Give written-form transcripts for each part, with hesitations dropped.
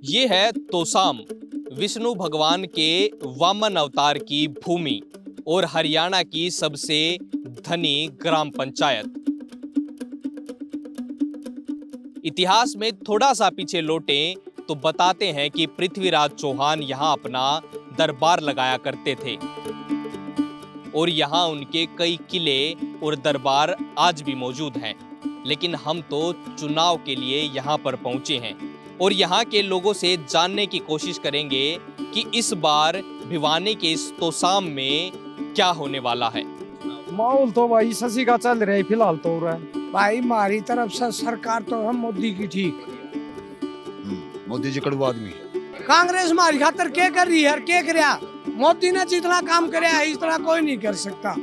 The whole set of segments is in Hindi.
ये है तोसाम, विष्णु भगवान के वामन अवतार की भूमि और हरियाणा की सबसे धनी ग्राम पंचायत। इतिहास में थोड़ा सा पीछे लौटें तो बताते हैं कि पृथ्वीराज चौहान यहाँ अपना दरबार लगाया करते थे और यहाँ उनके कई किले और दरबार आज भी मौजूद हैं। लेकिन हम तो चुनाव के लिए यहाँ पर पहुँचे हैं और यहाँ के लोगों से जानने की कोशिश करेंगे कि इस बार भिवानी के इस तोसाम में क्या होने वाला है। माहौल तो भाई शशि का चल रहा है फिलहाल तो हो रहा है। भाई हमारी तरफ से सरकार तो हम मोदी की ठीक। मोदी जी कड़वा आदमी। कांग्रेस हमारी खातर क्या कर रही है, क्या करया? मोदी ने जितना काम करया है इतना कोई नहीं कर सकता।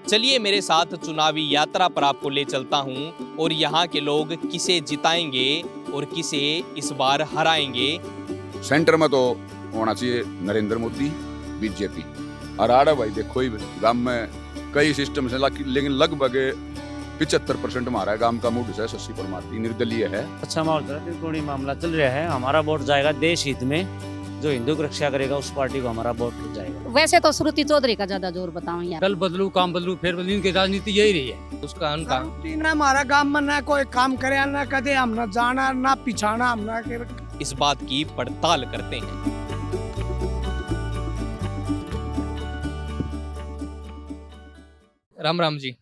चलिए मेरे साथ चुनावी यात्रा पर आपको ले चलता हूँ और यहाँ के लोग किसे जिताएंगे और किसे इस बार हराएंगे। सेंटर में तो होना चाहिए नरेंद्र मोदी, बीजेपी। और आड़ा भाई देखो ही गांव में कई सिस्टम से, लेकिन लगभग 75% हमारा गांव का मूड है शशि परमार निर्दलीय है। अच्छा माहौल चल रहा है, त्रिकोणीय मामला चल रहा है। हमारा वोट जाएगा देश हित में, जो हिंदू की रक्षा करेगा उस पार्टी को हमारा वोट जाएगा। वैसे तो श्रुति चौधरी का ज्यादा जोर बताऊं यार। कल बदलू काम बदलू फिर बदलू, इनकी राजनीति यही रही है। उसका उनका ना हमारा गांव में ना कोई काम करया, ना कदे हम न जाना ना पिछाना हम ना कर। इस बात की पड़ताल करते हैं। राम राम जी,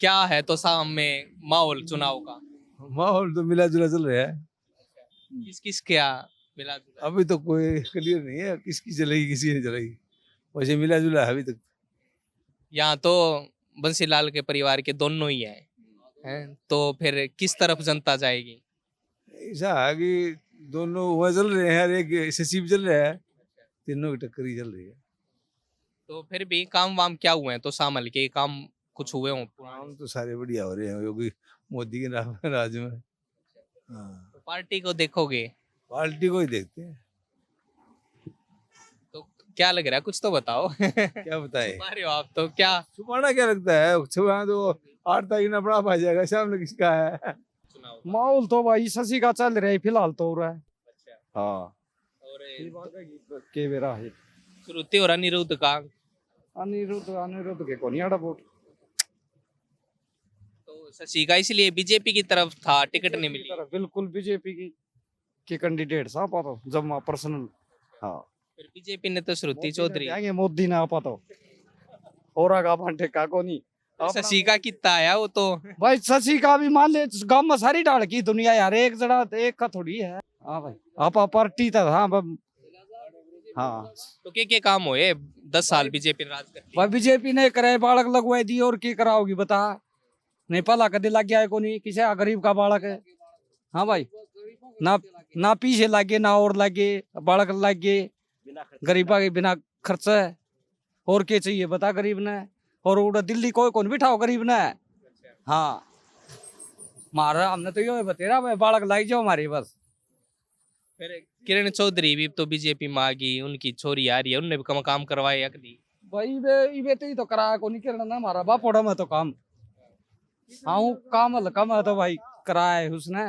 क्या है तोसाम में माहौल चुनाव का? माहौल तो मिला जुला चल रहा है। किस किस क्या मिला जुला? अभी तो कोई क्लियर नहीं है किसकी चलेगी किसी नहीं चलेगी, वैसे मिला जुला है अभी तक। यहाँ तो बंसीलाल के परिवार के दोनों ही हैं, तो फिर किस तरफ जनता जाएगी? ऐसा है कि दोनों वहाँ चल रहे हैं, एक शशि भी चल रहा है, तीनों की टक्कर ही चल रही है। तो फिर भी काम वाम क्या हुए हैं तो सामल के काम कुछ हुए हों? काम तो सारे बढ़िया हो रहे हैं योगी मोदी के राज में। हाँ, तो पार्टी को देखोगे? पार्टी को ही देखते हैं। तो क्या लग रहा है, कुछ तो बताओ। क्या बताए, छुपा रहे हो आप तो। क्या छुपाना क्या लगता है, छुपा तो 8 तारीख ना बड़ा पा जाएगा, शाम में किसका है। माहौल तो भाई शशि का चल रहा है फिलहाल तो हो रहा है। हाँ, और के बेरा है श्रुति और अनिरुद्ध का अनिरुद्ध के कौन याड़ा वोट। तो शशि का इसलिए बीजेपी की तरफ था, टिकट नहीं मिली। बिल्कुल बीजेपी की कैंडिडेट साहब तो जब पर्सनल। हाँ, फिर बीजेपी ने तो श्रुति चौधरी। आएंगे मोदी ना आप तो और आगा भांटे का कोनी। शशि का कितना आया वो तो। भाई शशि का भी मान ले गांव में सारी डाल की दुनिया यार, एक जड़ा एक का थोड़ी है। हाँ भाई आप पार्टी था। हाँ हाँ, तो के काम हुए 10 साल बीजेपी ने राज कर भाई बीजेपी ने करे बालक लगवाई दी और की कराओगी बता। नहीं पला कदे लग गया है को नहीं, किसे गरीब का बालक है। हाँ भाई ना पीछे लागे ना और लागे, बालक लागे गरीबा के बिना खर्च है और क्या चाहिए बता गरीब ने। और उड़ा दिल्ली कोई कौन बिठाओ गरीब ने। हाँ मारा हमने तो यो बतेरा भाई बालक लाई जाओ हमारी बस। फिर किरण चौधरी भी तो बीजेपी में आ गई, उनकी छोरी आ रही है, उनने भी काम करवाए अगली। भाई इबे तो ही तो कराया को नहीं किरण ना हमारा बाप ओड़ा में तो काम। हाँ काम हल्का में तो भाई कराया है उसने,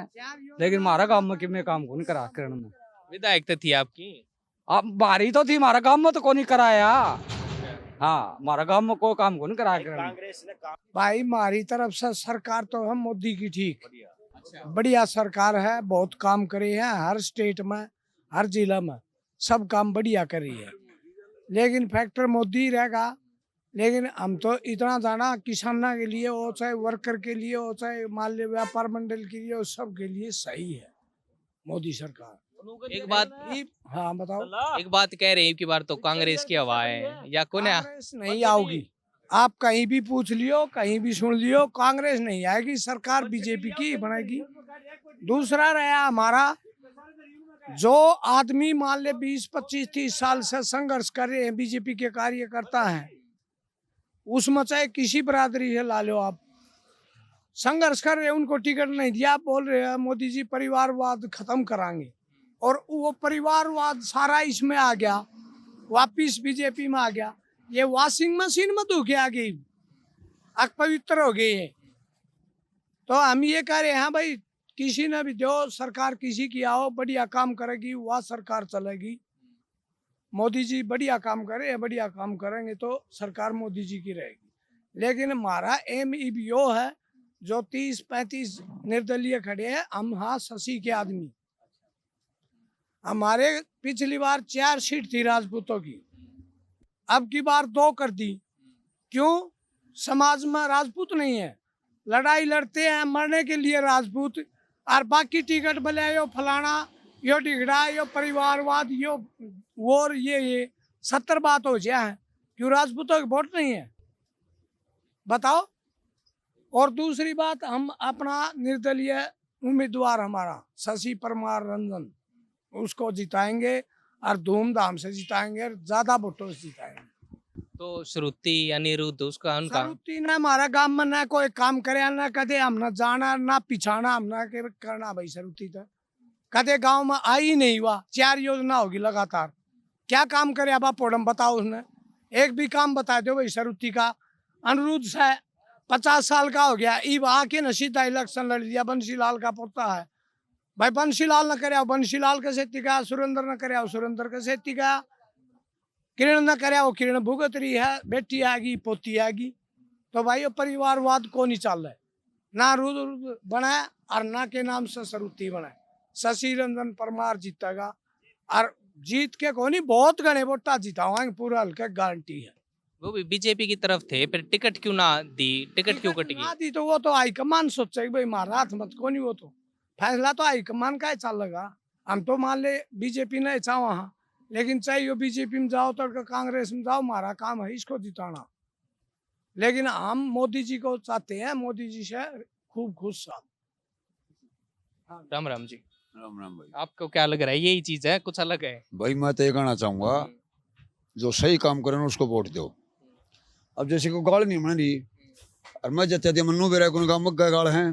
लेकिन हमारा गांव में कितने काम को नहीं करा किरण ने। विधायक तो थी आपकी। आप बारी तो थी हमारा गांव में तो को नहीं कराया। हाँ हमारा गांव में कोई काम को नहीं कराया किरण ने। भाई हमारी तरफ से सरकार तो हम मोदी की ठीक। बढ़िया सरकार है, बहुत काम करे हैं, हर स्टेट में हर जिला में सब काम बढ़िया करी है। लेकिन फैक्टर मोदी रहेगा। लेकिन हम तो इतना जाना किसानों के लिए हो, चाहे वर्कर के लिए हो, चाहे मान लो व्यापार मंडल के लिए हो, सब के लिए सही है मोदी सरकार। एक बात, हाँ बताओ। एक बात कह रहे हैं कि बार तो कांग्रेस की हवा है या कौन है? कांग्रेस नहीं आओगी, आप कहीं भी पूछ लियो, कहीं भी सुन लियो, कांग्रेस नहीं आएगी, सरकार बीजेपी की बनेगी। दूसरा रहा हमारा जो आदमी मान ले 20, 25, 30 साल से संघर्ष कर रहे हैं, बीजेपी के कार्यकर्ता हैं, उसमें चाहे किसी बरादरी से ला लो आप, संघर्ष कर रहे हैं, उनको टिकट नहीं दिया, बोल रहे हैं मोदी जी परिवारवाद खत्म कराएंगे। और वो परिवारवाद सारा इसमें आ गया, वापिस बीजेपी में आ गया। ये वॉशिंग मशीन में धो के आ गई, अपवित्र हो गई है। तो हम ये कह रहे हैं भाई किसी ने भी दो, सरकार किसी की आओ बढ़िया काम करेगी वह सरकार चलेगी। मोदी जी बढ़िया काम करे, बढ़िया काम करेंगे तो सरकार मोदी जी की रहेगी। लेकिन हमारा एम यो है, जो 30-35 निर्दलीय खड़े हैं, हम हाँ शशि के आदमी। हमारे पिछली बार 4 सीट थी राजपूतों की, अब की बार 2 कर दी। क्यों? समाज में राजपूत नहीं है, लड़ाई लड़ते हैं मरने के लिए राजपूत, और बाकी टिकट बोले यो फलाना, यो टिकड़ा, यो परिवारवाद, यो वो ये 70 बात हो जाए। क्यों राजपूतों की वोट नहीं है? बताओ। और दूसरी बात, हम अपना निर्दलीय उम्मीदवार हमारा शशि परमार रंजन, उसको जिताएंगे और धूमधाम से जिताएंगे, ज्यादा वोटों से जिताएंगे। तो श्रुति अनिरुद्ध उसका उनका श्रुति ने हमारा गांव में ना कोई काम करे, ना कदे हम ना जाना ना पिछाना, हम ना के करना भाई। श्रुति तो कदे गांव में आई नहीं हुआ। 4 योजना होगी लगातार, क्या काम करे अब आप बताओ। उसने एक भी काम बता दो भाई श्रुति का। अनिरुद्ध से 50 साल का हो गया, इब आके न सीधा इलेक्शन लड़ दिया। बंशीलाल का पोता है भाई, बंशीलाल न करे बंशीलाल का सेती का, सुरेंद्र न करे सुरेंद्र का सेती का, किरण न करे वो किरण भुगत रही है, बेटी आएगी पोती आएगी। तो भाई वो परिवारवाद को नहीं चल रहा है, ना रुद्र बनाए और ना के नाम से श्रुति बनाए। शशि रंजन परमार जीतेगा, और जीत के को नहीं बहुत घने वोटा जितावाएंगे, पूरा हल्का गारंटी है। वो भी बीजेपी की तरफ थे, फिर टिकट क्यों ना दी? टिकट क्यों कट गई? दी तो वो तो हाईकमान सोचे भाई हमारा हाथ मत को नहीं, वो तो फैसला तो हाईकमान का ही चलेगा। हम तो मान ले बीजेपी ने चाहो वहाँ, लेकिन चाहिए बीजेपी में जाओ तो कांग्रेस में जाओ, हमारा काम है इसको जिताना। लेकिन हम मोदी जी को चाहते हैं, मोदी जी से खूब खुश साथ। राम राम जी। राम राम भाई। आपको क्या लग रहा है, यही चीज है कुछ अलग है? भाई मैं तो ये कहना चाहूंगा, जो सही काम करे ना उसको वोट दो। अब जैसे को गाल नहीं बन रही, और मैं जते थे मन्नू बेरा को गाँव मग्गा गाल है,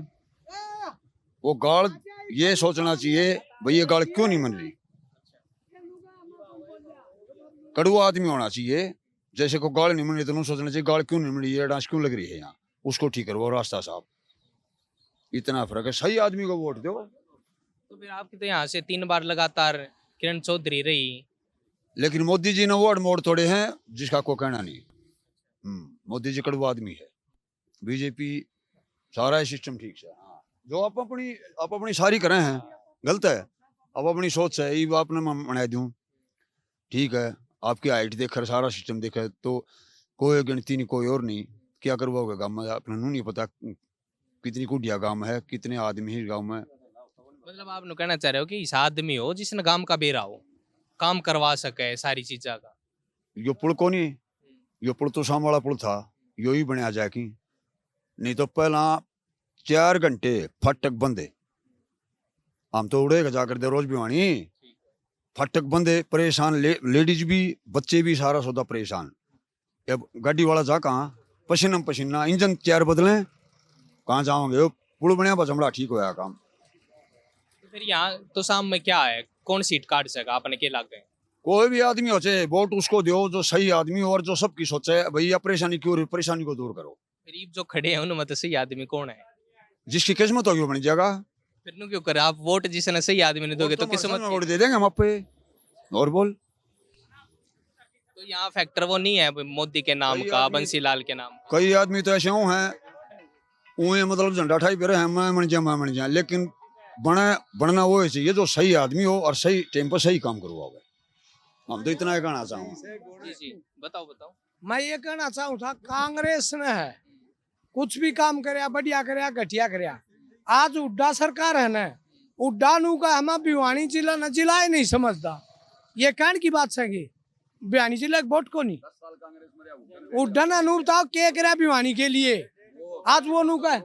वो गाल ये सोचना चाहिए भाई ये गाल क्यों नहीं बन रही। कड़वा आदमी होना चाहिए, जैसे को गाल नहीं बन रही तो सोचना चाहिए गाल क्यों नहीं बन रही है, डांस क्यों लग रही है यहाँ, उसको ठीक करो रास्ता साहब। इतना फर्क है, सही आदमी को वोट दो। तो फिर आपकी तो यहाँ से 3 बार लगातार किरण चौधरी रही, लेकिन मोदी जी ने वोट मोड़ तोड़े हैं जिसका कोई कहना नहीं। मोदी जी कड़वा आदमी है, बीजेपी सारा सिस्टम ठीक है। हाँ, जो आप अपनी सारी करें हैं गलत है, अब अपनी सोच है ये आपने बना दूं ठीक है। आपकी हाइट देखकर सारा सिस्टम देखा तो कोई गिनती नहीं, कोई और नहीं, क्या करवाओगे गाँव में? अपने नहीं पता कितनी कुटिया गाँव है, कितने आदमी है गाँव में। मतलब आप कहना चाह रहे हो कि इस आदमी हो जिसने गांव का बेरा हो, काम करवा सके सारी चीजा का। यो पुल को नहीं, यो पुल तो शाम वाला पुल था, यो ही बनया जाए कि नहीं तो पहला 4 घंटे फटक बंदे, हम तो उड़ेगा जाकर दे रोज भिवानी, फटक बंदे परेशान, लेडीज भी बच्चे भी सारा सौदा परेशान। अब गाड़ी वाला जा कहाँ, पसीना पसीना, इंजन 4 बदले कहाँ जाओगे? पुल बनया बस हमारा ठीक होया काम। तो फिर यहाँ तो शाम में क्या है, कौन सीट काट सका अपने के इलाके? कोई भी आदमी हो चाहे वोट उसको दो जो सही आदमी हो और जो सबकी सोचे भैया परेशानी क्यों, परेशानी को दूर करो। गरीब जो खड़े हैं उनमें तो सही आदमी कौन है? जिसकी किस्मत होगी वो बन जाएगा। फिर नु क्यों करे आप वोट जिसने सही आदमी ने दोगे तो किस्मत वोट दे देंगे हम आप पे। और बोल, तो यहाँ फैक्टर वो नहीं है मोदी के नाम का, बंसीलाल के नाम का। कई आदमी तो ऐसे हैं उन्हें मतलब झंडा ठाई पे रहे हैं, मैं मन जाए, लेकिन बनना वो चाहिए जो सही आदमी हो और सही टाइम पर सही काम करवाओगे। हम तो इतना ही कहना चाहूँगा। जी जी बताओ। मैं ये कहना चाहूँ था, कांग्रेस ने है कुछ भी काम करे, बढ़िया करे घटिया करे, आज उड्डा सरकार है न, उड्डा नू का हम भिवानी जिला न जिला ही नहीं समझता। ये कहने की बात है भिवानी जिला वोट को नहीं, उड्डा ना नू बताओ क्या करे भिवानी के लिए। आज वो नू का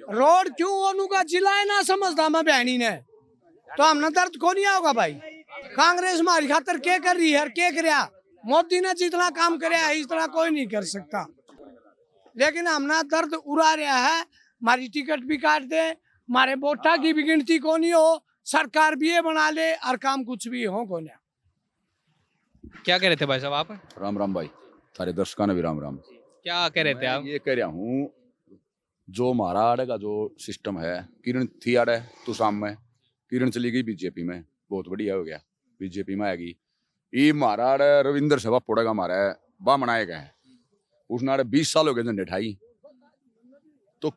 रोड क्यों वो नू का जिला ही ना समझता मैं भिवानी ने, तो हमने दर्द को नहीं होगा भाई। कांग्रेस हमारी खातर क्या कर रही है, क्या करे? मोदी ने जितना काम करे इतना कोई नहीं कर सकता, लेकिन हमने दर्द उड़ा रहा है। हमारी टिकट भी काट दे, हमारे वोटा की भी गिनती को नहीं हो, सरकार भी ये बना ले और काम कुछ भी हो को नहीं। क्या कह रहे थे भाई साहब आप? राम राम भाई, सारे दर्शकों ने भी राम राम। क्या कह रहे थे आप? ये कह रहा हूँ जो हमारा आड़े का जो सिस्टम है, किरण थी आड़े तो शाम में किरण चली गई बीजेपी में, बहुत बढ़िया हो गया, बीजेपी में आएगी। ये हमारा आड़े रविंद्र सभा पड़ेगा, हमारा बा मनाएगा है, उसने आड़े 20 साल हो गए झंडे ठाई, तो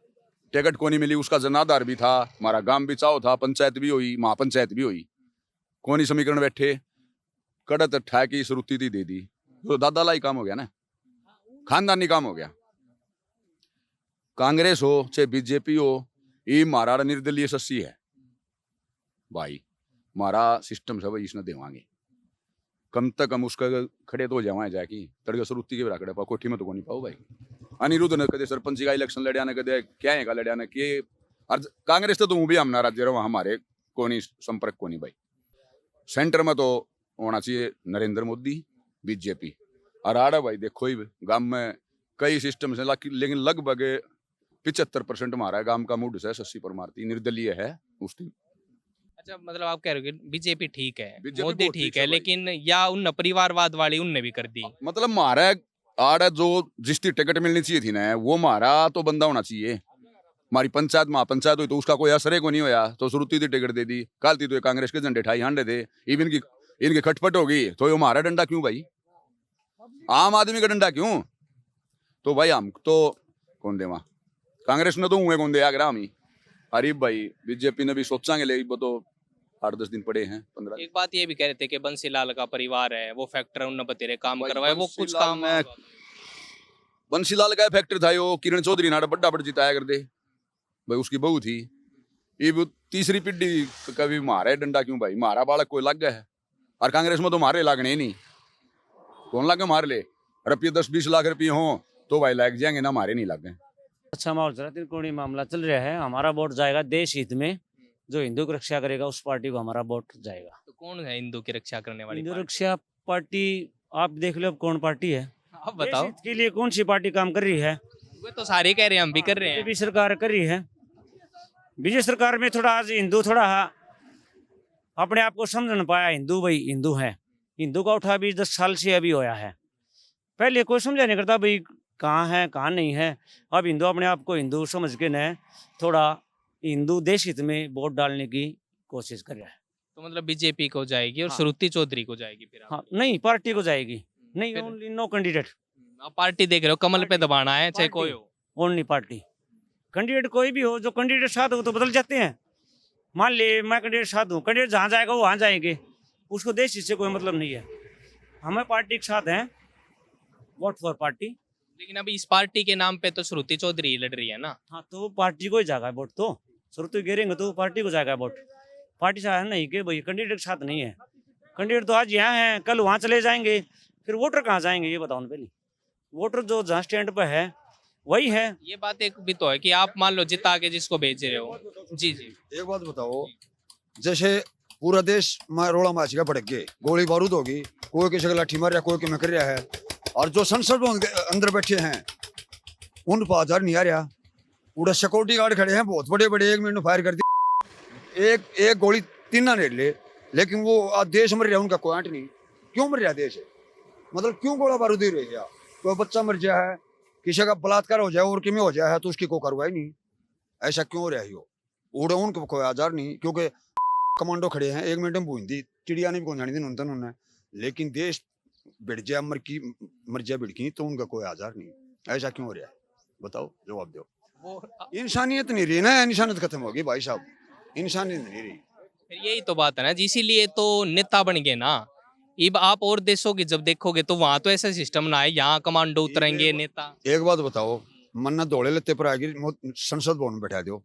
टिकट को नहीं मिली। उसका जनाधार भी था, हमारा गांव भी चाव था, पंचायत भी हुई, महापंचायत भी हुई, कोनी समीकरण बैठे कड़त ठा की श्रुति थी दे दी, तो दादा लाई काम हो गया ना, खानदानी काम हो गया। कांग्रेस हो चाहे बीजेपी हो, ये हमारा निर्दलीय सस्सी है भाई, हमारा सिस्टम सब इसने देवांगे, कम तक हम उसका खड़े तो हो जाए जाकी तड़के श्रुति के खड़े पा कोठी में तो को नहीं पाओ भाई। अनिरुद्ध ने कदे सरपंच का इलेक्शन लड़िया ने कदे क्या है का लड़िया ने कि कांग्रेस तो तुम भी हम नाराज रहो, हमारे को नहीं संपर्क को नहीं भाई। सेंटर में तो होना चाहिए नरेंद्र मोदी बीजेपी। और आड़ा भाई देखो ही गांव में कई सिस्टम से, लेकिन लगभग 75% हमारा गांव का मूड है शशि परमार निर्दलीय है उसकी। अच्छा, मतलब आप कह रहे हो कि बीजेपी ठीक है, बीजेपी मोदी बहुत ठीक ठीक है, है भाई। लेकिन या उन परिवारवाद वाली उनने भी कर दी। मतलब हमारा आड़ा जो जिसकी टिकट मिलनी चाहिए थी ना, वो हमारा तो बंदा होना चाहिए। हमारी पंचायत महापंचायत हुई तो उसका कोई असर को नहीं होया, तो श्रुति थी टिकट दे दी, कल थी तो कांग्रेस के झंडे ठाई हांडे थे, इवन की इनकी खटपट हो गई तो ये हमारा डंडा क्यों भाई, आम आदमी का डंडा क्यों? तो भाई हम तो कौन दे वहां, कांग्रेस ने तो हुए कौन दे आगरा हम ही। अरे भाई बीजेपी ने भी सोचांगे, ले वो तो 8-10 दिन पड़े हैं, 15। एक बात ये भी कह रहे थे कि बंसीलाल का परिवार है, वो फैक्टर उनने बतेरे काम भाई करवाए, वो कुछ बंसीलाल काम में बंसीलाल का फैक्टर था, यो किरण चौधरी नाड़ा बड़ा बड़ जिताया कर दे भाई, उसकी बहू थी। ये वो तीसरी पीढ़ी कभी मारे डंडा क्यों भाई, मारा बालक कोई लग गया है, और कांग्रेस में तो मारे लागने ही नहीं, कौन लगे मार ले, रुपये 10-20 लाख रुपये हो तो भाई लग जाएंगे ना, मारे नहीं लग गए। अच्छा माहौल चल रहा है, त्रिकोणीय मामला चल रहा है, हमारा वोट जाएगा देश हित में, जो हिंदू की रक्षा करेगा उस पार्टी को हमारा वोट जाएगा। तो कौन है हिंदू की रक्षा करने वाली हिंदू पार्टी? रक्षा पार्टी आप देख लो अब कौन पार्टी है, आप देश बताओ। हित के लिए कौन सी पार्टी काम कर रही है? वो तो सारे कह रहे हैं, हम भी कर रहे हैं। बीजेपी सरकार कर रही है। बीजेपी सरकार में थोड़ा आज हिंदू थोड़ा अपने आप को समझ नहीं पाया, हिंदू भाई हिंदू है, हिंदू का उठा भी 10 साल से अभी होया है, पहले कोई समझा नहीं करता भाई कहाँ है कहाँ नहीं है। अब हिंदू अपने आप को हिंदू समझ के न थोड़ा हिंदू देश हित में वोट डालने की कोशिश कर रहा है। तो मतलब बीजेपी को जाएगी और हाँ। श्रुति चौधरी को जाएगी फिर आप? हाँ नहीं, पार्टी को जाएगी, नहीं फिर- ओनली नो कैंडिडेट, आप पार्टी देख रहे हो, कमल पे पार्टी- दबाना है चाहे कोई पार्टी। हो। Only party. कैंडिडेट कोई भी हो, जो कैंडिडेट साथ हो तो बदल जाते हैं। मान ले मैं कैंडिडेट साथ हूँ, कैंडिडेट जहाँ जाएगा वो वहाँ जाएंगे, उसको देश हित से कोई मतलब नहीं है। हमें पार्टी के साथ हैं, वोट फॉर पार्टी। लेकिन अभी इस पार्टी के नाम पे तो श्रुति चौधरी लड़ रही है ना। हाँ तो पार्टी को ही जाएगा वोट, तो श्रुति गिरेंगे तो पार्टी को जाएगा वोट। पार्टी साथ नहीं कि भाई कैंडिडेट के साथ नहीं है, कैंडिडेट तो आज यहाँ है कल वहाँ चले जाएंगे, फिर वोटर कहाँ जाएंगे ये बताओ ना पहले। वोटर जो जहाँ स्टैंड पर है वही है। ये बात एक भी तो है कि आप मान लो जिता के जिसको भेज रहे हो। जी जी। एक बात बताओ, जैसे पूरा देश रोड़ा माची का भड़क गए, गोली बारूद होगी, कोई किसी का लाठी मार रहा, कोई कि कर रहा है, और जो संसद में अंदर बैठे हैं उन पर आधार नहीं आ रहा। पूरा सिक्योरिटी गार्ड खड़े हैं बहुत बड़े बड़े, 1 मिनट में फायर कर दी, एक गोली 3 ने ले, लेकिन वो आज देश मर रहा, उनका कोई आंट नहीं। क्यों मर रहा देश, मतलब क्यों गोला बारूद ही रह गया? कोई बच्चा मर जाए है, किसी का बलात्कार हो जाए और किमें हो जाए है तो उसकी कोई कार्रवाई नहीं, ऐसा क्यों हो रहा है? उड़े उनको कोई आधार नहीं, क्योंकि कमांडो खड़े हैं, 1 मिनट में भून दी, चिड़िया ने भी कौन जानी थी उन्होंने, लेकिन देश बिड़ जाए मर जाए बिड़की तो उनका कोई आधार नहीं। ऐसा क्यों हो रहा है बताओ, जवाब दो। इंसानियत नहीं रही ना, इंसानियत खत्म होगी भाई साहब, इंसानियत नहीं रही। फिर यही तो बात है ना जी, इसीलिए तो नेता बन गए ना। अब आप और देशों की जब देखोगे तो वहां तो ऐसा सिस्टम ना है, यहाँ कमांडो उतरेंगे नेता। एक बात बताओ, मन्ना दौड़े लेते पर आएगी संसद भवन में बैठा दो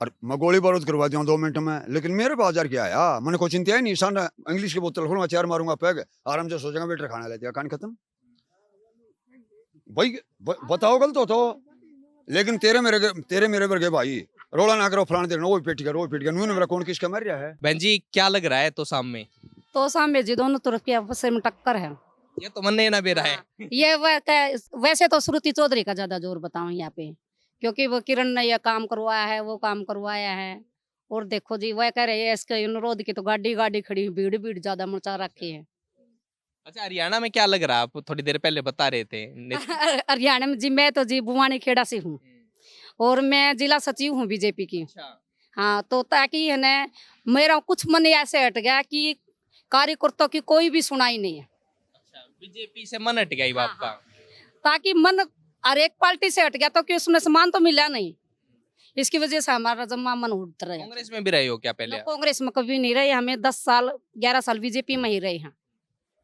और मैं गोली बारूद करवा दिया 2 मिनट में, लेकिन मेरे बाजार क्या आया, मैंने कोई चिंता ही नहीं। सान इंग्लिश की बोतल खोलूंगा, 4 मारूंगा पैग, आराम से सोचेगा बेटर खाना ले दिया, कहानी खत्म भाई। बताओ गलत हो तो, लेकिन तेरे मेरे वर्गे भाई रोला ना करो, फलाने देखना वो पेटी का, वो पेटी का, मेरा कौन किसका मर रहा है। बहन जी क्या लग रहा है तो सामने? तो सामने जी दोनों तरफ की आपस में टक्कर है। ये तो मन ना बेरा है। ये वैसे तो श्रुति चौधरी का ज्यादा जोर बताऊं यहाँ पे, क्योंकि वो किरण ने ये काम करवाया है, वो काम करवाया है। और देखो जी वह कह रहे हैं इसके अनुरोध की तो गाड़ी खड़ी, भीड़ ज्यादा मचा रखी है। अच्छा, हरियाणा में क्या लग रहा है? आप थोड़ी देर पहले बता रहे थे। हरियाणा में जी मैं तो जी बुवानी खेड़ा से हूँ, और मैं जिला सचिव हूँ बीजेपी की। अच्छा, हाँ, तो ताकि है ना मेरा कुछ मन ऐसे हट गया कि कार्यकर्ताओं की कोई भी सुनाई नहीं है। अच्छा, बीजेपी से मन हट गया ये हाँ, आपका। हाँ। ताकि मन हर एक पार्टी से हट गया तो कि उसमें सम्मान तो मिला नहीं, इसकी वजह से हमारा जम्मा मन उठ रहा है। कांग्रेस में भी रहे हो क्या पहले ना आप? कांग्रेस में कभी नहीं रहे, हमें 10 साल 11 साल बीजेपी में ही रहे हैं।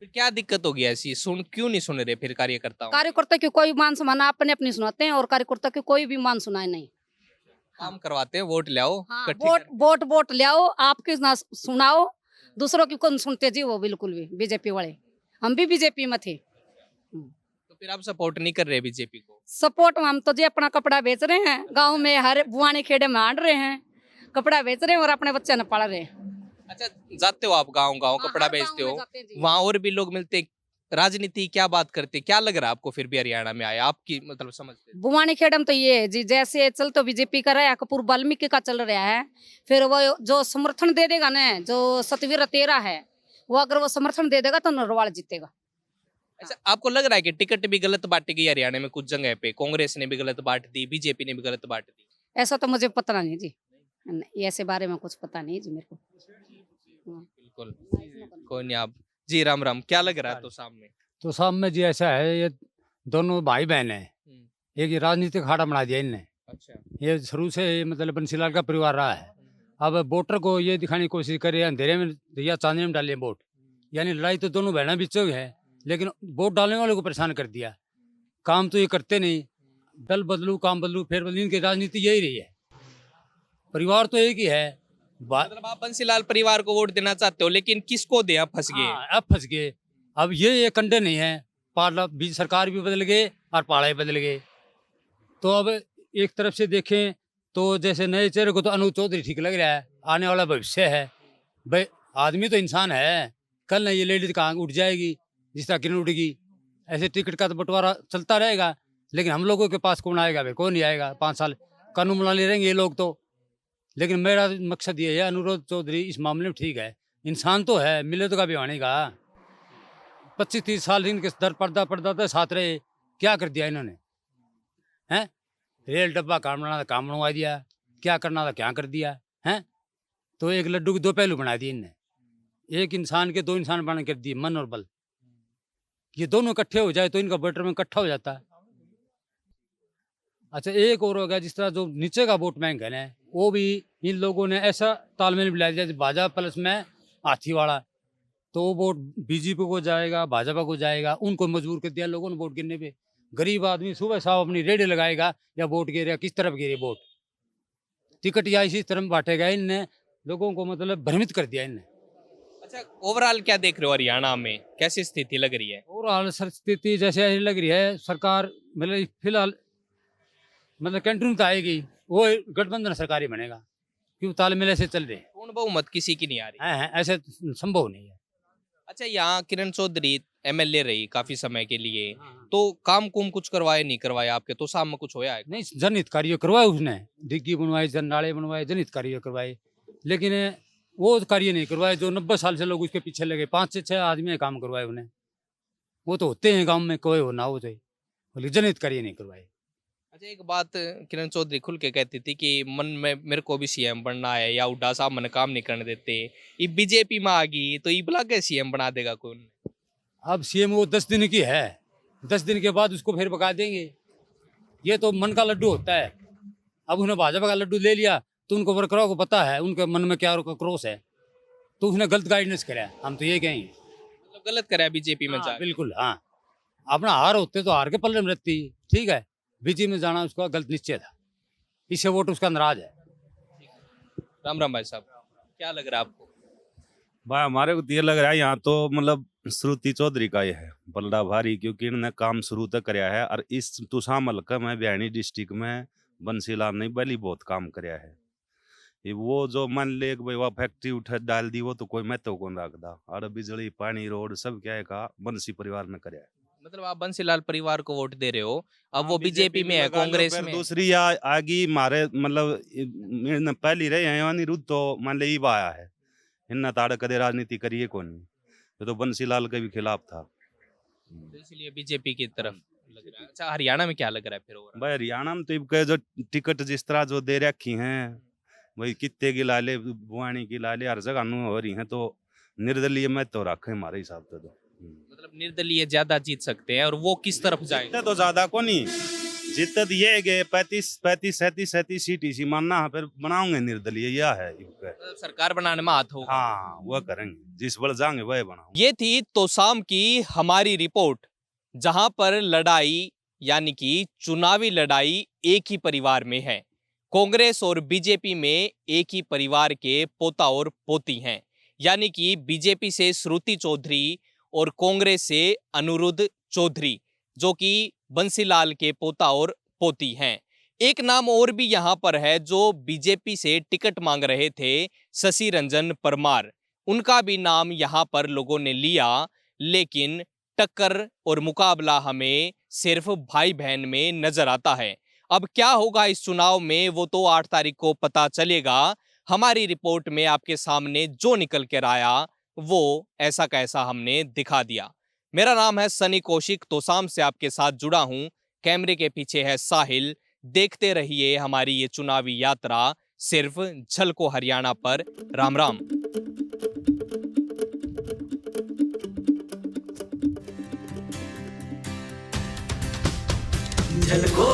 फिर क्या दिक्कत हो गई ऐसी? क्यों नहीं सुन रहे फिर कार्यकर्ताओं? कार्यकर्ता की कोई मान सम्मान अपने अपनी सुनाते हैं और कार्यकर्ता की कोई भी मान सुनाए नहीं। काम करवाते हैं, वोट ले आओ, हाँ, इकट्ठे वोट करके। वोट वोट ले आओ, आपके ना सुनाओ, दूसरों की कौन सुनते जी वो बिल्कुल भी। बीजेपी वाले हम भी बीजेपी में थे। तो फिर आप सपोर्ट नहीं कर रहे बीजेपी को? सपोर्ट हम तो जी अपना कपड़ा बेच रहे हैं, गांव में हर बुआने खेड़े में हांड रहे हैं, कपड़ा बेच रहे हैं और अपने बच्चे न पाल रहे हैं। अच्छा, जाते हो आप गांव गांव हाँ, कपड़ा हर गाँव बेचते में हो, जाते हैं जी। वहाँ और भी लोग मिलते हैं, राजनीति क्या बात करते, क्या लग रहा है आपको फिर भी हरियाणा में आए आपकी मतलब समझते हैं? बुआनी खेड़म तो ये है जी, जैसे चल तो बीजेपी का रहा है, कपूर वाल्मीकि का चल रहा है, फिर वो जो समर्थन दे देगा ना, जो सतवीर तेरा है, वो अगर वो समर्थन दे देगा तो नरवाल जीतेगा। अच्छा, आपको लग रहा है कि टिकट भी गलत बांटी गई हरियाणा में कुछ जगह पे? कांग्रेस ने भी गलत बांट दी, बीजेपी ने भी गलत बांट दी। ऐसा तो मुझे पता नहीं जी, नहीं, ऐसे बारे में कुछ पता नहीं जी मेरे को। बिल्कुल, कोई नहीं। आप जी राम राम, क्या लग रहा है तो सामने? तो सामने जी ऐसा है, ये दोनों भाई बहन है, एक ये राजनीतिक अखाड़ा बना दिया इनने। अच्छा, ये शुरू से मतलब बंसीलाल का परिवार रहा है। अब वोटर को ये दिखाने की कोशिश करे अंधेरे में या चांदनी में डाले वोट, यानी लड़ाई तो दोनों बहना बीच में है, लेकिन वोट डालने वाले को परेशान कर दिया। काम तो ये करते नहीं, दल बदलू काम बदलू फिर बदलू, इनकी राजनीति यही रही है। परिवार तो एक ही है। मतलब आप बंसीलाल परिवार को वोट देना चाहते हो, लेकिन किसको दे? आप फंस गए। हाँ, अब फंस गए। अब ये कंडे नहीं है, पार्ला बीच सरकार भी बदल गए और पाड़ा भी बदल गए। तो अब एक तरफ से देखें तो जैसे नए चेहरे को तो अनूप चौधरी ठीक लग रहा है, आने वाला भविष्य है भाई। आदमी तो इंसान है, कल ना ये लेडीज कहाँ उठ जाएगी जिस तरह किरण उठेगी, ऐसे टिकट का तो बंटवारा चलता रहेगा। लेकिन हम लोगों के पास कौन आएगा भाई? कौन नहीं आएगा? 5 साल कानून बना ले रहेंगे ये लोग तो। लेकिन मेरा मकसद ये है, अनुरोध चौधरी इस मामले में ठीक है, इंसान तो है, मिले तो का भी आने का। 25-30 साल इनके दर परदादा साथ रहे, क्या कर दिया इन्होंने? हैं? रेल डब्बा काम बनाना था, काम बनवा दिया, क्या करना था क्या कर दिया हैं? तो एक लड्डू के 2 पहलू बना दिए इनने, एक इंसान के 2 इंसान बना कर दिए, मन और बल। ये दोनों इकट्ठे हो जाए तो इनका बटर में इकट्ठा हो जाता है। अच्छा, एक और होगा, जिस तरह जो नीचे का वोट बैंक है ना, वो भी इन लोगों ने ऐसा तालमेल मिला दिया, जैसे भाजपा प्लस में हाथीवाड़ा, तो वो वोट बीजेपी को जाएगा, भाजपा को जाएगा, उनको मजबूर कर दिया लोगों ने वोट गिरने पे। गरीब आदमी सुबह शाम अपनी रेडी लगाएगा या वोट गिरेगा, किस तरफ गिरे वोट, टिकट या इसी तरफ बांटेगा। इनने लोगों को मतलब भ्रमित कर दिया इनने। अच्छा, ओवरऑल क्या देख रहे हो हरियाणा में, कैसी स्थिति लग रही है? और हाल स्थिति जैसे ऐसी लग रही है, सरकार मतलब फिलहाल मतलब कंटिन्यू तो आएगी, वो गठबंधन सरकारी बनेगा, क्यों तालमेल ऐसे चल रहे हैं। पूर्ण बहुमत किसी की नहीं आ रही। हैं, ऐसे संभव नहीं है। अच्छा, यहाँ किरण चौधरी एमएलए रही काफी समय के लिए, तो काम कुम कुछ करवाए नहीं करवाए आपके? तो शाम में कुछ होया है? नहीं, जनहित कार्य करवाए उसने, डिग्गी बनवाए, जन नाले बनवाए, जनहित कार्य करवाए, लेकिन वो कार्य नहीं करवाए जो 90 साल से लोग उसके पीछे लगे। 5 से 6 आदमी काम करवाए उन्हें, वो तो होते हैं गांव में, कोई हो ना हो जाए, बोले जनहित कार्य नहीं करवाए। अच्छा, एक बात किरण चौधरी खुल के कहती थी कि मन में मेरे को भी सीएम बनना है, या उड्डा साहब मन काम नहीं करने देते, ये बीजेपी में आ गई तो ये बुला के सीएम बना देगा कौन? अब सीएम वो 10 दिन की है, 10 दिन के बाद उसको फिर भगा देंगे। ये तो मन का लड्डू होता है। अब उसने भाजपा का लड्डू ले लिया तो उनको वर्करों को पता है उनके मन में क्या क्रोश है, तो उसने गलत गाइडेंस कराया, हम तो ये कहेंगे। मतलब गलत कराया बीजेपी में हाँ, जाके। बिल्कुल। हाँ, अपना हार होते तो हार के पल्ले में रहती, ठीक है, बीजेपी में जाना उसका गलत निश्चय था, इससे वोट उसका नाराज है। राम राम भाई साहब, क्या लग रहा है आपको? भाई हमारे को तो ये लग रहा है यहाँ तो मतलब श्रुति चौधरी का ही है बल्ला भारी, क्योंकि इन्होंने काम शुरू तक कराया है। और इस तुसाम हल्का में बिहानी डिस्ट्रिक्ट में बंसीलाल ने पहले बहुत काम कराया है। ये वो जो मान ले कि भाई वह फैक्ट्री उठा डाल दी, वो तो कोई महत्व कौन रखता, और बिजली पानी रोड सब क्या है का बंसी परिवार ने कराया है। मतलब आप बंसीलाल परिवार को वोट दे रहे हो, अब हाँ, वो बीजेपी में है, लगा लो, कांग्रेस फिर में। दूसरी आगी मारे मतलब पहली रहे हैं अनिरुद्ध, तो मान ले ईब आया है, इन्ना ताड़ कदे राजनीति करिए कौन, ये तो बंसीलाल के भी खिलाफ था। तो इसलिए बीजेपी की तरफ लग रहा है। अच्छा, हरियाणा में क्या लग रहा है फिर भाई हरियाणा में तो इनके जो टिकट जिस तरह जो दे रखी हैं भाई कितने की ला ले बुआनी की ला ले हर जगह नु हो रही हैं तो निर्दलीय में तो रखे हमारे हिसाब से तो मतलब निर्दलीय ज्यादा जीत सकते हैं और वो किस तरफ जाएंगे? जीतते तो ज्यादा को नहीं जीतते तो ये गए 35-37 सीट इसी मानना है फिर बनाओगे निर्दलीय यह है सरकार बनाने में हाथ होगा। हाँ वह करेंगे जिस बल जाएंगे वह बनाओगे। ये थी तोसाम की हमारी रिपोर्ट, जहां पर लड़ाई यानी कि चुनावी लड़ाई एक ही परिवार में है। कांग्रेस और बीजेपी में एक ही परिवार के पोता और पोती हैं, यानी कि बीजेपी से श्रुति चौधरी और कांग्रेस से अनिरुद्ध चौधरी, जो कि बंसीलाल के पोता और पोती हैं। एक नाम और भी यहां पर है जो बीजेपी से टिकट मांग रहे थे, शशि रंजन परमार। उनका भी नाम यहां पर लोगों ने लिया, लेकिन टक्कर और मुकाबला हमें सिर्फ भाई बहन में नजर आता है। अब क्या होगा इस चुनाव में वो तो 8 तारीख को पता चलेगा। हमारी रिपोर्ट में आपके सामने जो निकल कर आया वो ऐसा कैसा हमने दिखा दिया। मेरा नाम है सनी कौशिक, तोसाम से आपके साथ जुड़ा हूं। कैमरे के पीछे है साहिल। देखते रहिए हमारी ये चुनावी यात्रा सिर्फ झलको हरियाणा पर। राम राम। झलको